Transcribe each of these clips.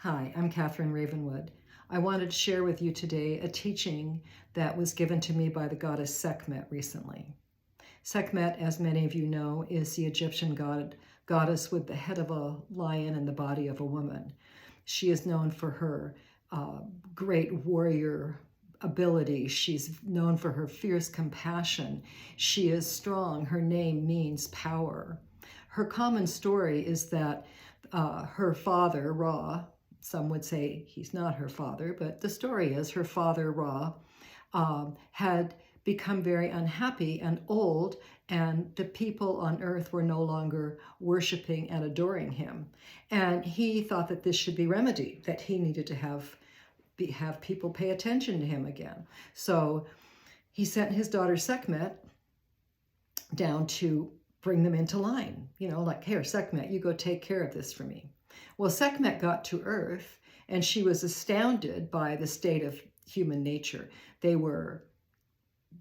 Hi, I'm Catherine Ravenwood. I wanted to share with you today a teaching that was given to me by the goddess Sekhmet recently. Sekhmet, as many of you know, is the Egyptian goddess with the head of a lion and the body of a woman. She is known for her great warrior ability. She's known for her fierce compassion. She is strong. Her name means power. Her common story is that her father, Ra, some would say he's not her father, but the story is her father, Ra, had become very unhappy and old, and the people on earth were no longer worshiping and adoring him. And he thought that this should be remedied, that he needed to have people pay attention to him again. So he sent his daughter Sekhmet down to bring them into line. Like, here, Sekhmet, you go take care of this for me. Well, Sekhmet got to Earth, and she was astounded by the state of human nature. They were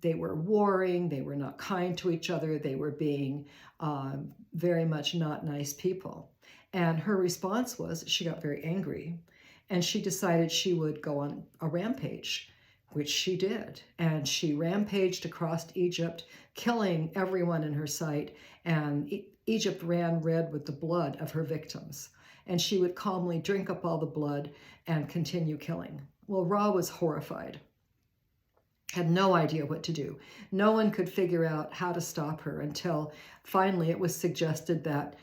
warring, they were not kind to each other, they were being very much not nice people. And her response was, she got very angry, and she decided she would go on a rampage, which she did. And she rampaged across Egypt, killing everyone in her sight, and Egypt ran red with the blood of her victims. And she would calmly drink up all the blood and continue killing. Well, Ra was horrified, had no idea what to do. No one could figure out how to stop her until finally it was suggested that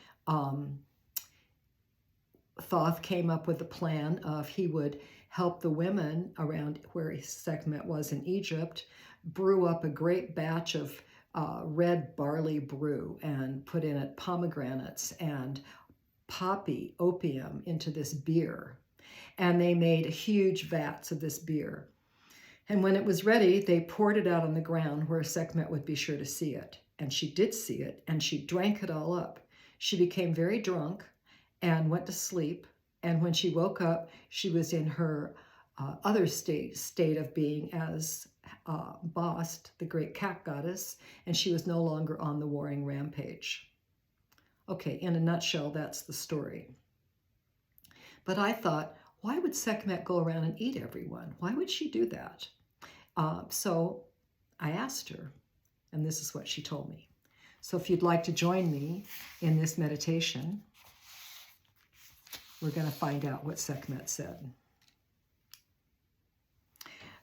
Thoth came up with a plan of he would help the women around where Sekhmet was in Egypt brew up a great batch of red barley brew and put in it pomegranates and poppy opium into this beer. And they made huge vats of this beer. And when it was ready, they poured it out on the ground where Sekhmet would be sure to see it. And she did see it, and she drank it all up. She became very drunk and went to sleep. And when she woke up, she was in her other state of being as Bast, the great cat goddess, and she was no longer on the warring rampage. Okay, in a nutshell, that's the story. But I thought, why would Sekhmet go around and eat everyone? Why would she do that? So I asked her, and this is what she told me. So if you'd like to join me in this meditation, we're going to find out what Sekhmet said.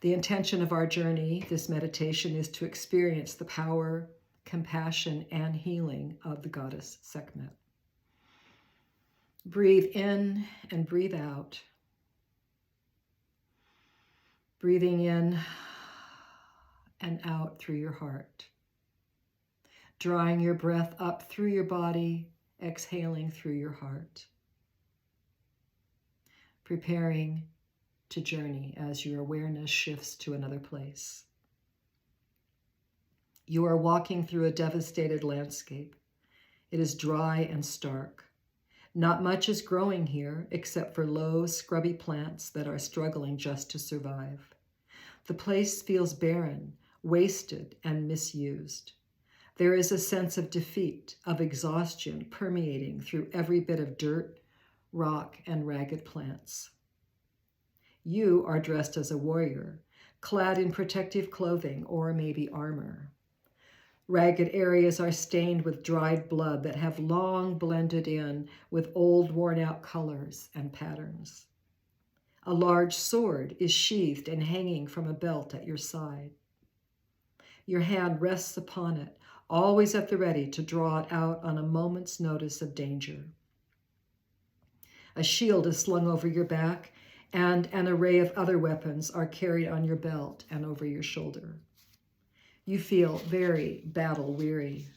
The intention of our journey, this meditation, is to experience the power, compassion, and healing of the goddess Sekhmet. Breathe in and breathe out. Breathing in and out through your heart. Drawing your breath up through your body, exhaling through your heart. Preparing to journey as your awareness shifts to another place. You are walking through a devastated landscape. It is dry and stark. Not much is growing here except for low, scrubby plants that are struggling just to survive. The place feels barren, wasted, and misused. There is a sense of defeat, of exhaustion permeating through every bit of dirt, rock, and ragged plants. You are dressed as a warrior, clad in protective clothing or maybe armor. Ragged areas are stained with dried blood that have long blended in with old, worn-out colors and patterns. A large sword is sheathed and hanging from a belt at your side. Your hand rests upon it, always at the ready to draw it out on a moment's notice of danger. A shield is slung over your back, and an array of other weapons are carried on your belt and over your shoulder. You feel very battle-weary.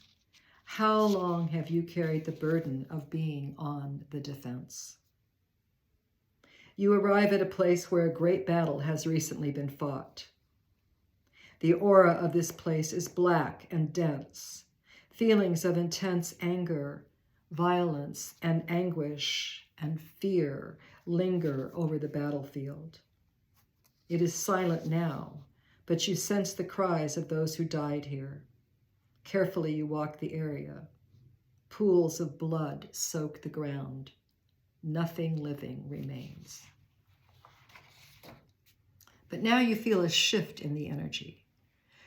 How long have you carried the burden of being on the defense? You arrive at a place where a great battle has recently been fought. The aura of this place is black and dense. Feelings of intense anger, violence, and anguish and fear linger over the battlefield. It is silent now, but you sense the cries of those who died here. Carefully you walk the area. Pools of blood soak the ground. Nothing living remains. But now you feel a shift in the energy.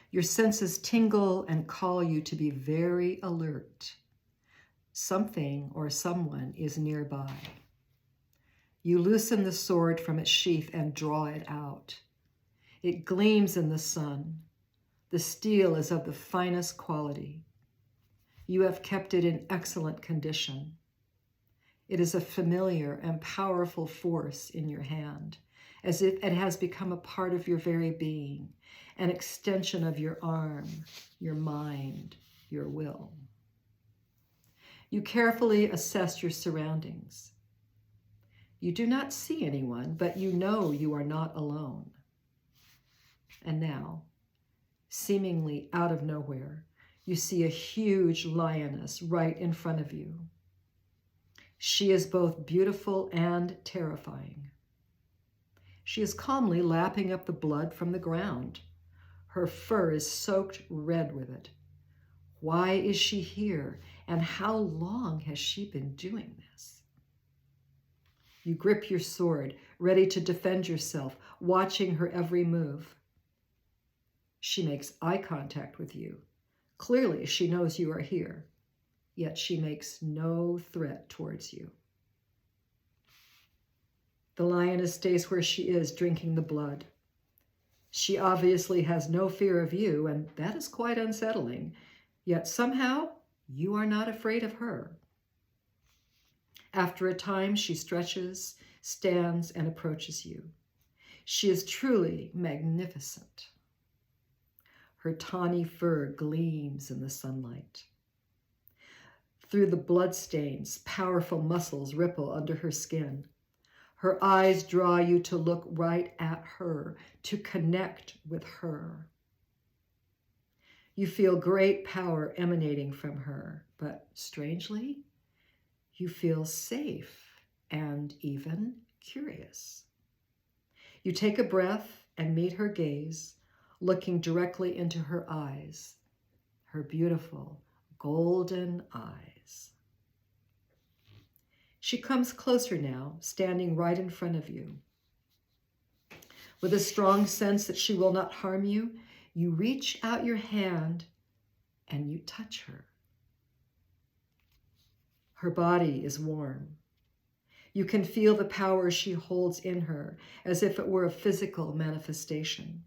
Your senses tingle and call you to be very alert. Something or someone is nearby. You loosen the sword from its sheath and draw it out. It gleams in the sun. The steel is of the finest quality. You have kept it in excellent condition. It is a familiar and powerful force in your hand, as if it has become a part of your very being, an extension of your arm, your mind, your will. You carefully assess your surroundings. You do not see anyone, but you know you are not alone. And now, seemingly out of nowhere, you see a huge lioness right in front of you. She is both beautiful and terrifying. She is calmly lapping up the blood from the ground. Her fur is soaked red with it. Why is she here, and how long has she been doing this? You grip your sword, ready to defend yourself, watching her every move. She makes eye contact with you. Clearly, she knows you are here, yet she makes no threat towards you. The lioness stays where she is, drinking the blood. She obviously has no fear of you, and that is quite unsettling. Yet somehow, you are not afraid of her. After a time, she stretches, stands, and approaches you. She is truly magnificent. Her tawny fur gleams in the sunlight. Through the bloodstains, powerful muscles ripple under her skin. Her eyes draw you to look right at her, to connect with her. You feel great power emanating from her, but strangely, you feel safe and even curious. You take a breath and meet her gaze, looking directly into her eyes, her beautiful golden eyes. She comes closer now, standing right in front of you. With a strong sense that she will not harm you, you reach out your hand and you touch her. Her body is warm. You can feel the power she holds in her, as if it were a physical manifestation.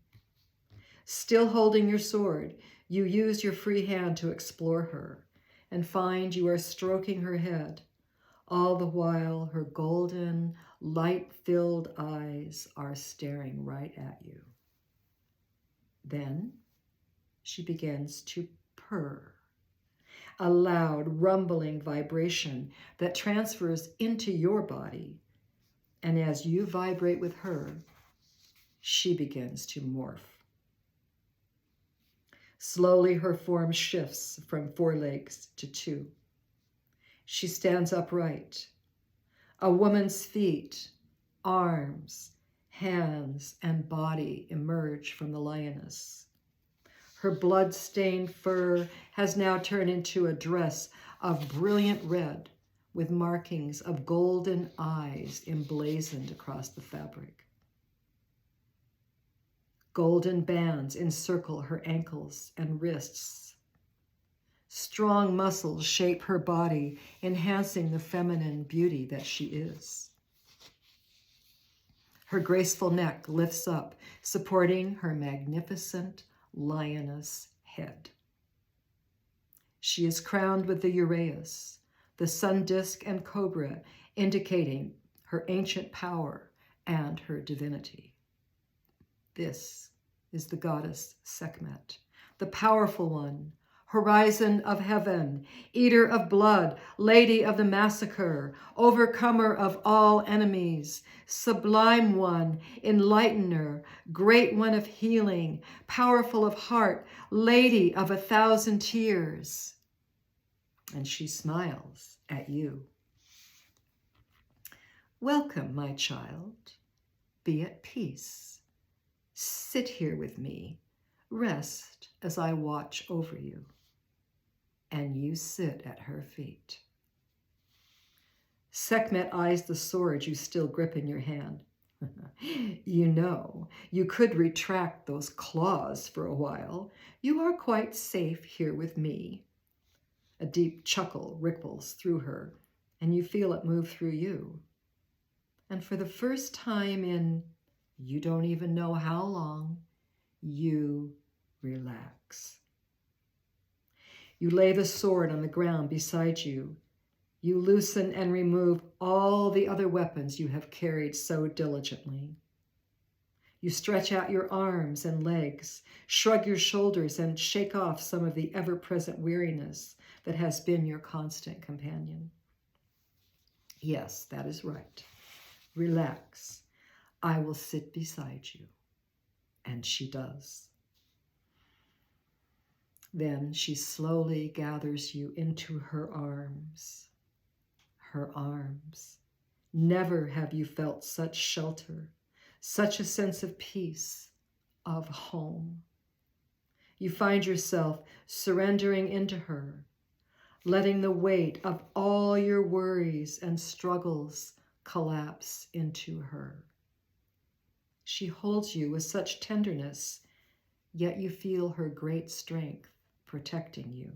Still holding your sword, you use your free hand to explore her and find you are stroking her head. All the while, her golden, light-filled eyes are staring right at you. Then she begins to purr, a loud, rumbling vibration that transfers into your body. And as you vibrate with her, she begins to morph. Slowly, her form shifts from 4 legs to 2. She stands upright. A woman's feet, arms, hands, and body emerge from the lioness. Her blood-stained fur has now turned into a dress of brilliant red with markings of golden eyes emblazoned across the fabric. Golden bands encircle her ankles and wrists. Strong muscles shape her body, enhancing the feminine beauty that she is. Her graceful neck lifts up, supporting her magnificent lioness head. She is crowned with the uraeus, the sun disk and cobra, indicating her ancient power and her divinity. This is the goddess Sekhmet, the powerful one, horizon of heaven, eater of blood, lady of the massacre, overcomer of all enemies, sublime one, enlightener, great one of healing, powerful of heart, lady of 1,000 tears. And she smiles at you. Welcome, my child. Be at peace. Sit here with me. Rest as I watch over you. And you sit at her feet. Sekhmet eyes the sword you still grip in your hand. You know, you could retract those claws for a while. You are quite safe here with me. A deep chuckle ripples through her, and you feel it move through you. And for the first time in you don't even know how long, you relax. You lay the sword on the ground beside you. You loosen and remove all the other weapons you have carried so diligently. You stretch out your arms and legs, shrug your shoulders, and shake off some of the ever-present weariness that has been your constant companion. Yes, that is right. Relax. I will sit beside you. And she does. Then she slowly gathers you into her arms. Her arms. Never have you felt such shelter, such a sense of peace, of home. You find yourself surrendering into her, letting the weight of all your worries and struggles collapse into her. She holds you with such tenderness, yet you feel her great strength protecting you.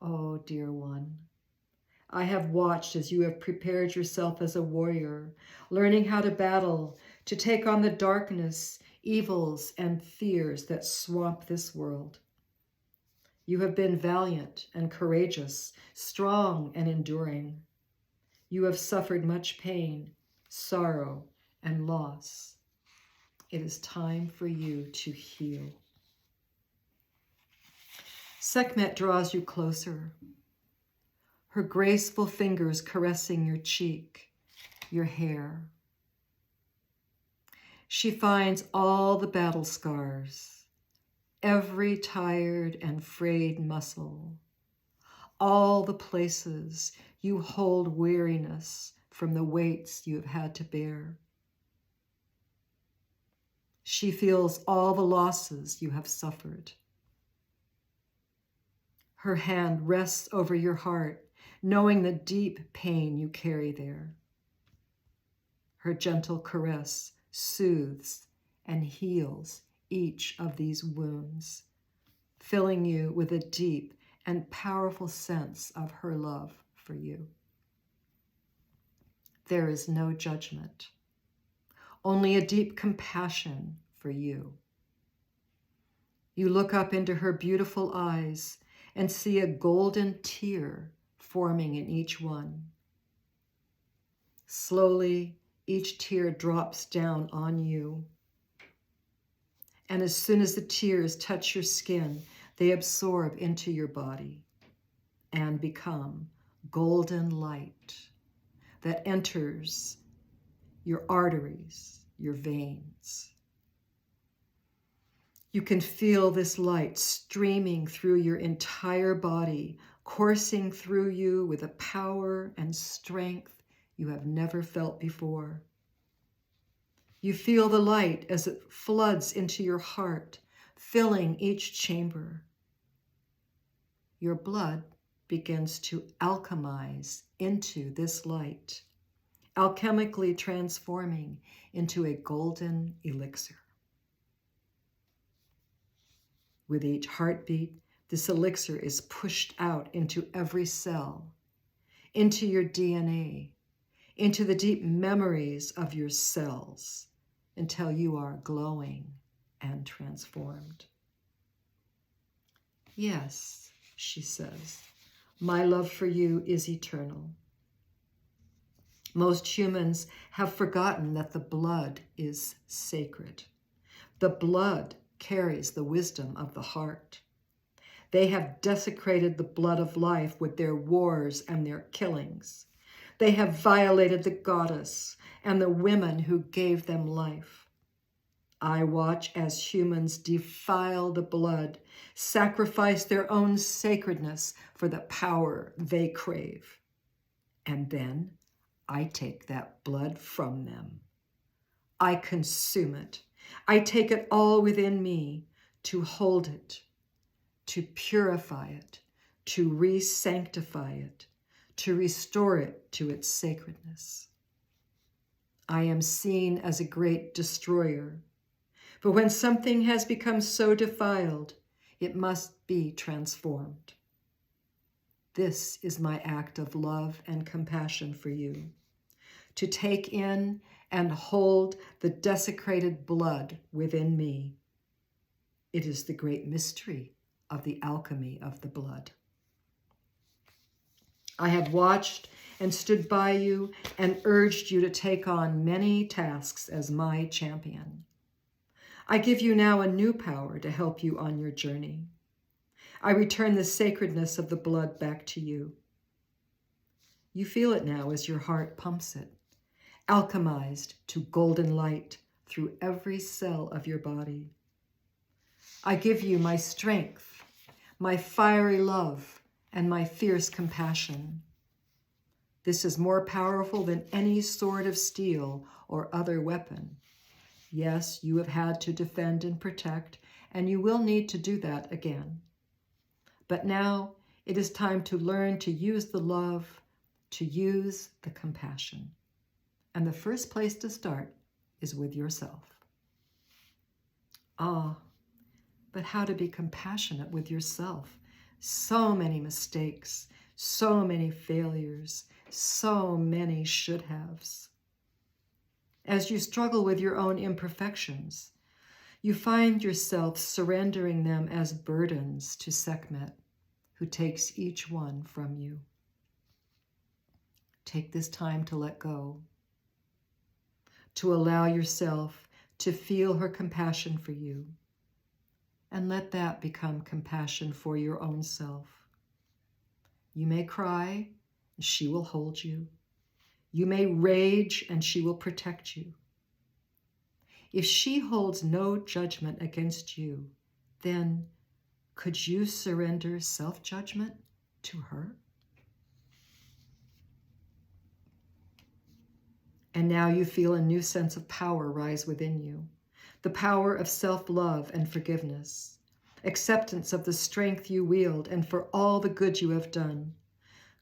Oh, dear one, I have watched as you have prepared yourself as a warrior, learning how to battle, to take on the darkness, evils, and fears that swamp this world. You have been valiant and courageous, strong and enduring. You have suffered much pain, sorrow, and loss. It is time for you to heal. Sekhmet draws you closer, her graceful fingers caressing your cheek, your hair. She finds all the battle scars, every tired and frayed muscle, all the places you hold weariness from the weights you have had to bear. She feels all the losses you have suffered. Her hand rests over your heart, knowing the deep pain you carry there. Her gentle caress soothes and heals each of these wounds, filling you with a deep and powerful sense of her love for you. There is no judgment, only a deep compassion for you. You look up into her beautiful eyes and see a golden tear forming in each one. Slowly, each tear drops down on you. And as soon as the tears touch your skin, they absorb into your body and become golden light that enters your arteries, your veins. You can feel this light streaming through your entire body, coursing through you with a power and strength you have never felt before. You feel the light as it floods into your heart, filling each chamber. Your blood begins to alchemize into this light, alchemically transforming into a golden elixir. With each heartbeat, this elixir is pushed out into every cell, into your DNA, into the deep memories of your cells, until you are glowing and transformed. Yes, she says, my love for you is eternal. Most humans have forgotten that the blood is sacred. The blood carries the wisdom of the heart. They have desecrated the blood of life with their wars and their killings. They have violated the goddess and the women who gave them life. I watch as humans defile the blood, sacrifice their own sacredness for the power they crave. And then I take that blood from them. I consume it. I take it all within me to hold it, to purify it, to re-sanctify it, to restore it to its sacredness. I am seen as a great destroyer, but when something has become so defiled, it must be transformed. This is my act of love and compassion for you, to take in and hold the desecrated blood within me. It is the great mystery of the alchemy of the blood. I have watched and stood by you and urged you to take on many tasks as my champion. I give you now a new power to help you on your journey. I return the sacredness of the blood back to you. You feel it now as your heart pumps it, alchemized to golden light through every cell of your body. I give you my strength, my fiery love, and my fierce compassion. This is more powerful than any sword of steel or other weapon. Yes, you have had to defend and protect, and you will need to do that again. But now it is time to learn to use the love, to use the compassion. And the first place to start is with yourself. Ah, but how to be compassionate with yourself? So many mistakes, so many failures, so many should-haves. As you struggle with your own imperfections, you find yourself surrendering them as burdens to Sekhmet, who takes each one from you. Take this time to let go, to allow yourself to feel her compassion for you, and let that become compassion for your own self. You may cry, and she will hold you. You may rage, and she will protect you. If she holds no judgment against you, then could you surrender self-judgment to her? And now you feel a new sense of power rise within you, the power of self-love and forgiveness, acceptance of the strength you wield and for all the good you have done,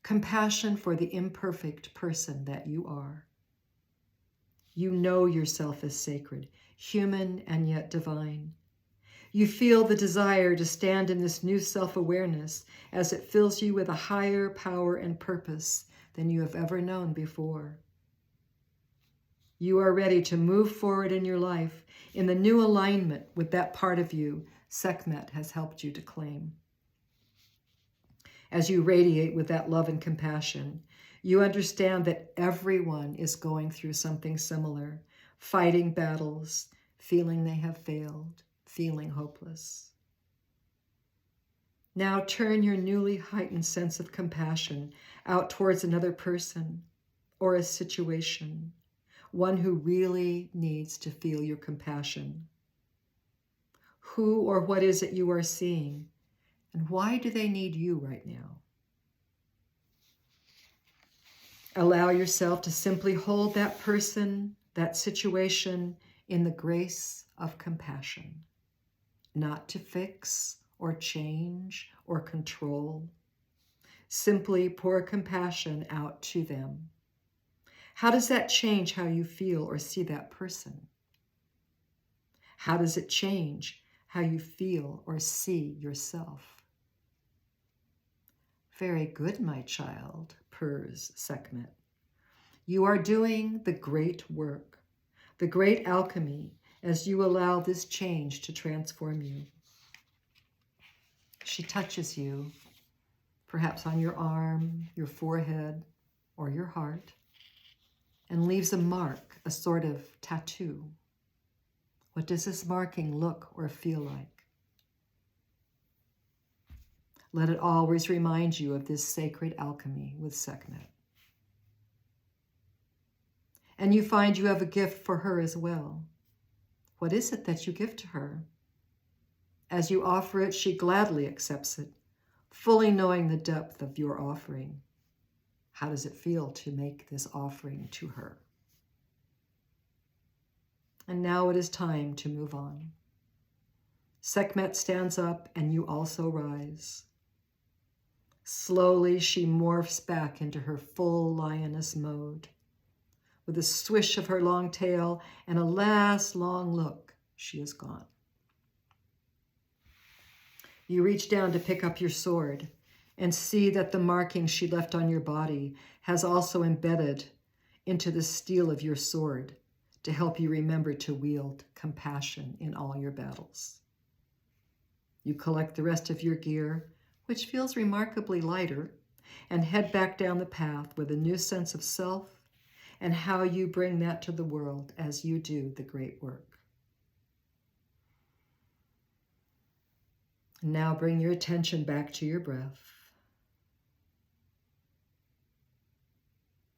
compassion for the imperfect person that you are. You know yourself as sacred, human and yet divine. You feel the desire to stand in this new self-awareness as it fills you with a higher power and purpose than you have ever known before. You are ready to move forward in your life in the new alignment with that part of you Sekhmet has helped you to claim. As you radiate with that love and compassion, you understand that everyone is going through something similar, fighting battles, feeling they have failed, feeling hopeless. Now turn your newly heightened sense of compassion out towards another person or a situation, one who really needs to feel your compassion. Who or what is it you are seeing, and why do they need you right now? Allow yourself to simply hold that person, that situation, in the grace of compassion, not to fix or change or control. Simply pour compassion out to them. How does that change how you feel or see that person? How does it change how you feel or see yourself? Very good, my child, purrs Sekhmet. You are doing the great work, the great alchemy, as you allow this change to transform you. She touches you, perhaps on your arm, your forehead, or your heart, and leaves a mark, a sort of tattoo. What does this marking look or feel like? Let it always remind you of this sacred alchemy with Sekhmet. And you find you have a gift for her as well. What is it that you give to her? As you offer it, she gladly accepts it, fully knowing the depth of your offering. How does it feel to make this offering to her? And now it is time to move on. Sekhmet stands up and you also rise. Slowly, she morphs back into her full lioness mode. With a swish of her long tail and a last long look, she is gone. You reach down to pick up your sword and see that the marking she left on your body has also embedded into the steel of your sword to help you remember to wield compassion in all your battles. You collect the rest of your gear, which feels remarkably lighter, and head back down the path with a new sense of self and how you bring that to the world as you do the great work. Now bring your attention back to your breath.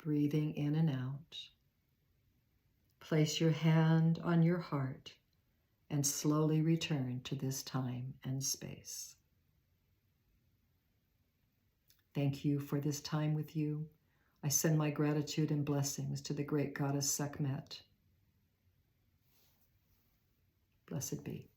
Breathing in and out. Place your hand on your heart and slowly return to this time and space. Thank you for this time with you. I send my gratitude and blessings to the great goddess Sekhmet. Blessed be.